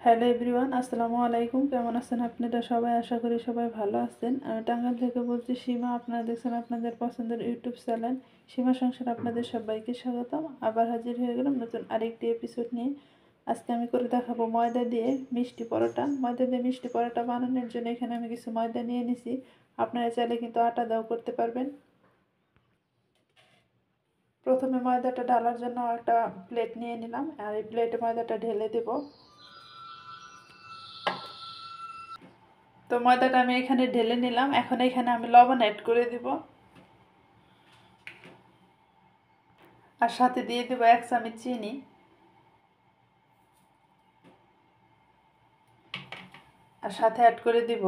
Hello everyone, আসসালামু আলাইকুম। কেমন আছেন আপনারা সবাই? আশা করি সবাই ভালো আছেন। আমি টাঙ্গাইল থেকে বলছি সীমা। আপনারা দেখছেন আপনাদের পছন্দের ইউটিউব চ্যানেল সীমা সংসার। আপনাদের সবাইকে স্বাগতম। আবার হাজির হয়ে গেলাম নতুন আরেকটি এপিসোড নিয়ে। আজকে আমি করে দেখাবো ময়দা দিয়ে মিষ্টি পরোটা। ময়দা দিয়ে মিষ্টি পরোটা বানানোর জন্য এখানে আমি কিছু ময়দা নিয়ে নিছি। আপনারা চাইলে কিন্তু আটা দাও করতে পারবেন। প্রথমে ময়দাটা ঢালার জন্য একটা প্লেট নিয়ে নিলাম, আর এই প্লেটে ময়দাটা ঢেলে দেবো। তো ময়দাটা আমি এখানে ঢেলে নিলাম। এখন এখানে আমি লবণ অ্যাড করে দিব, আর সাথে দিয়ে দেব 1 চামচ চিনি, আর সাথে অ্যাড করে দিব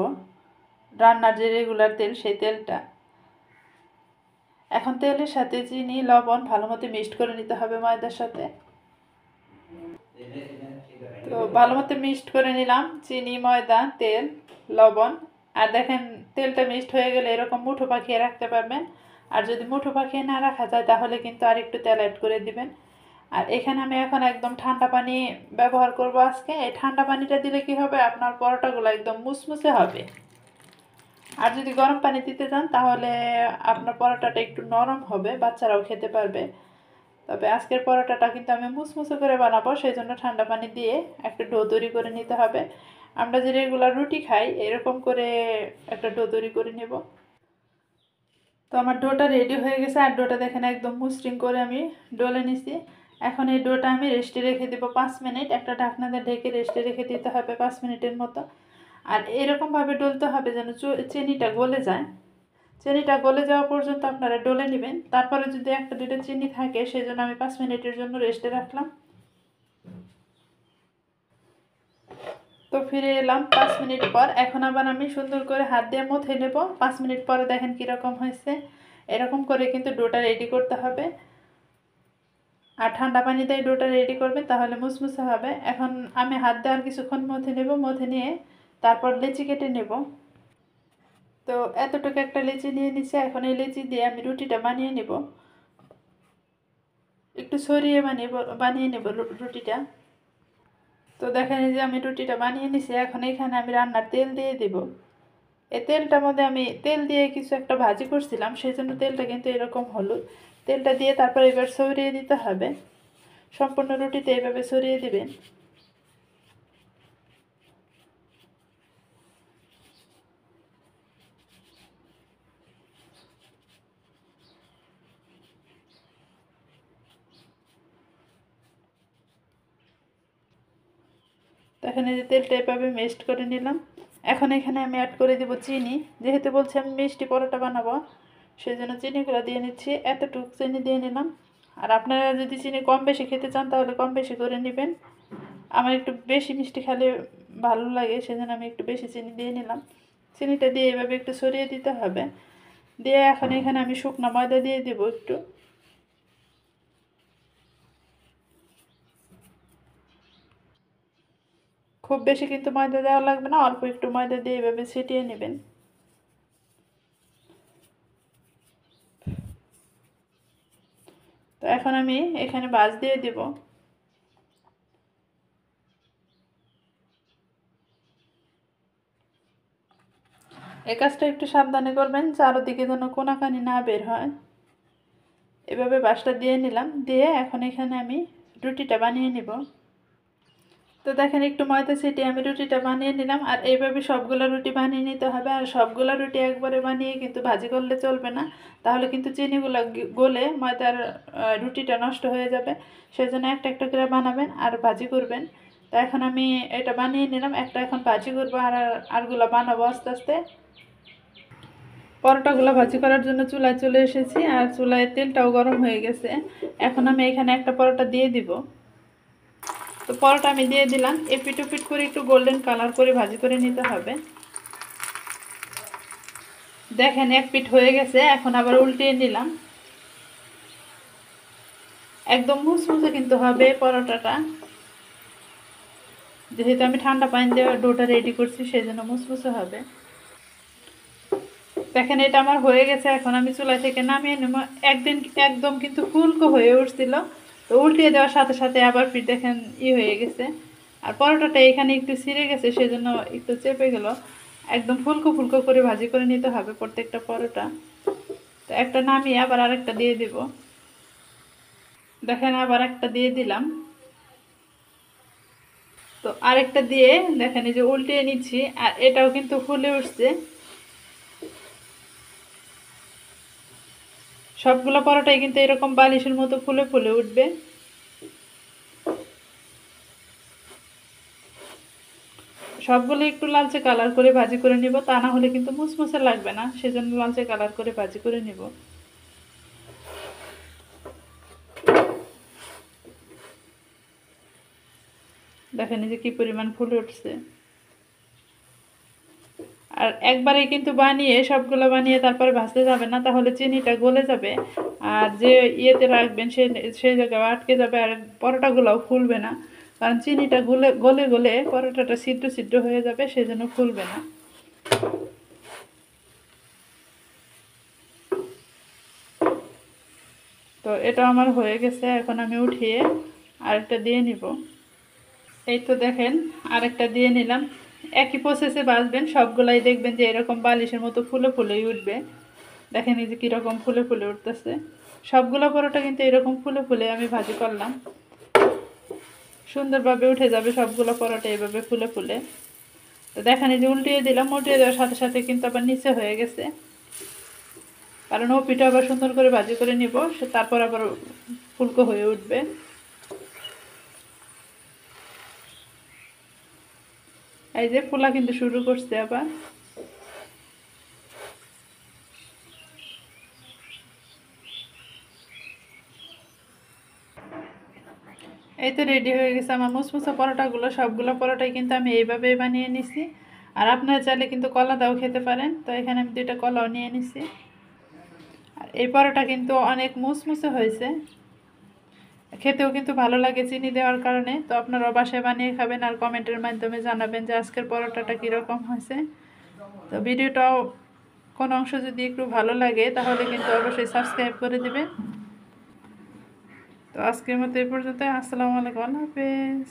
রান্নার যে রেগুলার তেল, সেই তেলটা। এখন তেলের সাথে চিনি লবণ ভালো মতো মিক্সড করে নিতে হবে ময়দার সাথে। তো ভালো মতো মিক্সড করে নিলাম চিনি, ময়দা, তেল, লবণ। আর দেখেন তেলটা মিক্সড হয়ে গেলে এরকম মুঠো পাকিয়ে রাখতে পারবেন। আর যদি মুঠো পাকিয়ে না রাখা যায় তাহলে কিন্তু আর একটু তেল অ্যাড করে দিবেন। আর এখানে আমি এখন একদম ঠান্ডা পানি ব্যবহার করব আজকে। এই ঠান্ডা পানিটা দিলে কি হবে, আপনার পরোটাগুলো একদম মুসমুসে হবে। আর যদি গরম পানি দিতে চান তাহলে আপনার পরোটাটা একটু নরম হবে, বাচ্চারাও খেতে পারবে। তবে আজকের পরোটাটা কিন্তু আমি মুসমুসে করে বানাবো, সেই জন্য ঠান্ডা পানি দিয়ে একটা ডো তৈরি করে নিতে হবে। আমরা যে রেগুলার রুটি খাই এরকম করে একটা ডো তৈরি করে নেব। তো আমার ডোটা রেডি হয়ে গেছে। আর ডোটা দেখেন একদম মসৃণ করে আমি ডলে নিছি। এখন এই ডোটা আমি রেস্টে রেখে দেবো 5 মিনিট। একটা ঢাকনা দিয়ে ঢেকে রেস্টে রেখে দিতে হবে 5 মিনিটের মতো। আর এরকমভাবে ডলতে হবে যেন চিনিটা গলে যায়। চিনিটা গলে যাওয়া পর্যন্ত আপনারা ডলে নেবেন। তারপরে যদি একটা দুটো চিনি থাকে সেই জন্য আমি 5 মিনিটের জন্য রেস্টে রাখলাম। তো ফিরে এলাম 5 মিনিট পর। এখন আবার আমি সুন্দর করে হাত দিয়ে মথে নেব। 5 মিনিট পরে দেখেন কীরকম হয়েছে। এরকম করে কিন্তু ডোটা রেডি করতে হবে। আর ঠান্ডা পানি দিয়ে ডোটা রেডি করবেন, তাহলে মুসমুসে হবে। এখন আমি হাত দিয়ে আর কিছুক্ষণ মথে নেব। মথে নিয়ে তারপর লেচি কেটে নেব। তো এতটুকু একটা লেচি নিয়ে নিচ্ছে। এখন এই লেচি দিয়ে আমি রুটিটা বানিয়ে নেব। একটু সরিয়ে বানিয়ে নেব রুটিটা। তো দেখেন যে আমি রুটিটা বানিয়ে নিছি। এখন এখানে আমি রান্নার তেল দিয়ে দেব। এই তেলটার মধ্যে আমি তেল দিয়ে কিছু একটা ভাজি করছিলাম, সেই জন্য তেলটা কিন্তু এরকম হলুদ। তেলটা দিয়ে তারপর এবার ছড়িয়ে দিতে হবে। সম্পূর্ণ রুটিতে এইভাবে ছড়িয়ে দিবেন। তো এখানে যে তেলটা এভাবে মিক্সড করে নিলাম। এখন এখানে আমি অ্যাড করে দেবো চিনি। যেহেতু বলছি আমি মিষ্টি পরোটা বানাবো, সেই জন্য চিনিগুলো দিয়ে নিচ্ছি। এতটুকু চিনি দিয়ে নিলাম। আর আপনারা যদি চিনি কম বেশি খেতে চান তাহলে কম বেশি করে নেবেন। আমার একটু বেশি মিষ্টি খেলে ভালো লাগে, সেজন্য আমি একটু বেশি চিনি দিয়ে নিলাম। চিনিটা দিয়ে এভাবে একটু ছড়িয়ে দিতে হবে। দিয়ে এখন এখানে আমি শুকনো ময়দা দিয়ে দেবো একটু। খুব বেশি কিন্তু ময়দা দেওয়া লাগবে না, অল্প একটু ময়দা দিয়ে এভাবে ছিটিয়ে নেবেন। তো এখন আমি এখানে ভাঁজ দিয়ে দেব। এই কাজটা একটু সাবধানে করবেন, চারদিকে যেন কোনাকানি না বের হয়। এভাবে বাঁশটা দিয়ে নিলাম। দিয়ে এখন এখানে আমি রুটিটা বানিয়ে নিব। তো দেখেন একটু ময়দা ছিটিয়ে আমি রুটিটা বানিয়ে নিলাম। আর এইভাবে সবগুলো রুটি বানিয়ে নিতে হবে। আর সবগুলো রুটি একবারে বানিয়ে কিন্তু ভাজি করলে চলবে না, তাহলে কিন্তু চিনিগুলো গলে ময়দার রুটিটা নষ্ট হয়ে যাবে। সেই জন্য একটা একটা করে বানাবেন আর ভাজি করবেন। তো এখন আমি এটা বানিয়ে নিলাম, একটা এখন ভাজি করবো আর আরগুলো বানাবো আস্তে আস্তে। পরোটাগুলো ভাজি করার জন্য চুলায় চলে এসেছি, আর চুলায় তেলটাও গরম হয়ে গেছে। এখন আমি এখানে একটা পরোটা দিয়ে দিব। তো পরোটা আমি দিয়ে দিলাম। এপিট ওপিট করে একটু গোল্ডেন কালার করে ভাজি করে নিতে হবে। দেখেন এক পিঠ হয়ে গেছে। এখন আবার উল্টিয়ে নিলাম। একদম মুসমুসে কিন্তু হবে পরোটাটা, যেহেতু আমি ঠান্ডা পানি দিয়ে ডোটা রেডি করছি সেই জন্য মুসমুসে হবে। দেখেন এটা আমার হয়ে গেছে। এখন আমি চুলা থেকে নামিয়ে নেব। একদম কিন্তু ফুলকো হয়ে উঠছিল। তো উল্টিয়ে দেওয়ার সাথে সাথে আবার পিঠ দেখেন হয়ে গেছে। আর পরোটাটা এখানে একটু ছিঁড়ে গেছে, সেজন্য একটু চেপে গেল। একদম ফুলকো ফুলকো করে ভাজি করে নিতে হবে প্রত্যেকটা পরোটা। তো একটা নামিয়ে আবার আরেকটা দিয়ে দিব। দেখেন আবার একটা দিয়ে দিলাম। তো আরেকটা দিয়ে দেখেন এই যে উল্টিয়ে নিচ্ছি, আর এটাও কিন্তু ফুলে উঠছে। সবগুলো পরোটাই কিন্তু এরকম বালিশের মতো ফুলে ফুলে উঠবে। সবগুলো একটু লালচে কালার করে ভাজি করে নিব, তা না হলে কিন্তু মুসমুসে লাগবে না, সেজন্য লালচে কালার করে ভাজি করে নিব। দেখেন এই যে কি পরিমাণ ফুলে উঠছে। আর একবারে কিন্তু বানিয়ে সবগুলো বানিয়ে তারপরে ভাজতে যাবে না, তাহলে চিনিটা গলে যাবে। আর যে ইয়েতে রাখবেন সেই জায়গায় আটকে যাবে, আর পরোটাগুলোও ফুলবে না। কারণ চিনিটা গলে গলে গলে পরোটাটা সিদ্ধ সিদ্ধ হয়ে যাবে, সেই জন্য ফুলবে না। তো এটা আমার হয়ে গেছে, এখন আমি উঠিয়ে আরেকটা দিয়ে নিব। এই তো দেখেন আরেকটা দিয়ে নিলাম। একই প্রসেসে ভাজবেন সবগুলাই, দেখবেন যে এরকম বালিশের মতো ফুলে ফুলেই উঠবে। দেখেন এই যে কীরকম ফুলে ফুলে উঠতেছে। সবগুলো পরোটা কিন্তু এরকম ফুলে ফুলে আমি ভাজি করলাম, সুন্দরভাবে উঠে যাবে সবগুলো পরোটা এভাবে ফুলে ফুলে। তো দেখেন এই যে উল্টিয়ে দিলাম, উল্টিয়ে দেওয়ার সাথে সাথে কিন্তু আবার নিচে হয়ে গেছে, কারণ ও পিঠা আবার সুন্দর করে ভাজি করে নিব, তারপর আবার ফুলকো হয়ে উঠবে। এই যে ফুলা কিন্তু শুরু করছে আবার। এই তো রেডি হয়ে গেছে আমার মুসমুসা পরোটাগুলো। সবগুলো পরোটাই কিন্তু আমি এইভাবে বানিয়ে নিছি। আর আপনারা চাইলে কিন্তু কলা দাও খেতে পারেন। তো এখানে আমি 2টা কলাও নিয়ে নিছি। আর এই পরোটা কিন্তু অনেক মুসমুসে হয়েছে, খেতেও কিন্তু ভালো লাগে চিনি দেওয়ার কারণে। তো আপনারা বাসায় বানিয়ে খাবেন আর কমেন্টের মাধ্যমে জানাবেন যে আজকের পরোটাটা কীরকম হয়েছে। তো ভিডিওটাও কোনো অংশ যদি একটু ভালো লাগে তাহলে কিন্তু অবশ্যই সাবস্ক্রাইব করে দেবেন। তো আজকের মতো এই পর্যন্ত। আসসালামু আলাইকুম, আল্লাহ হাফেজ।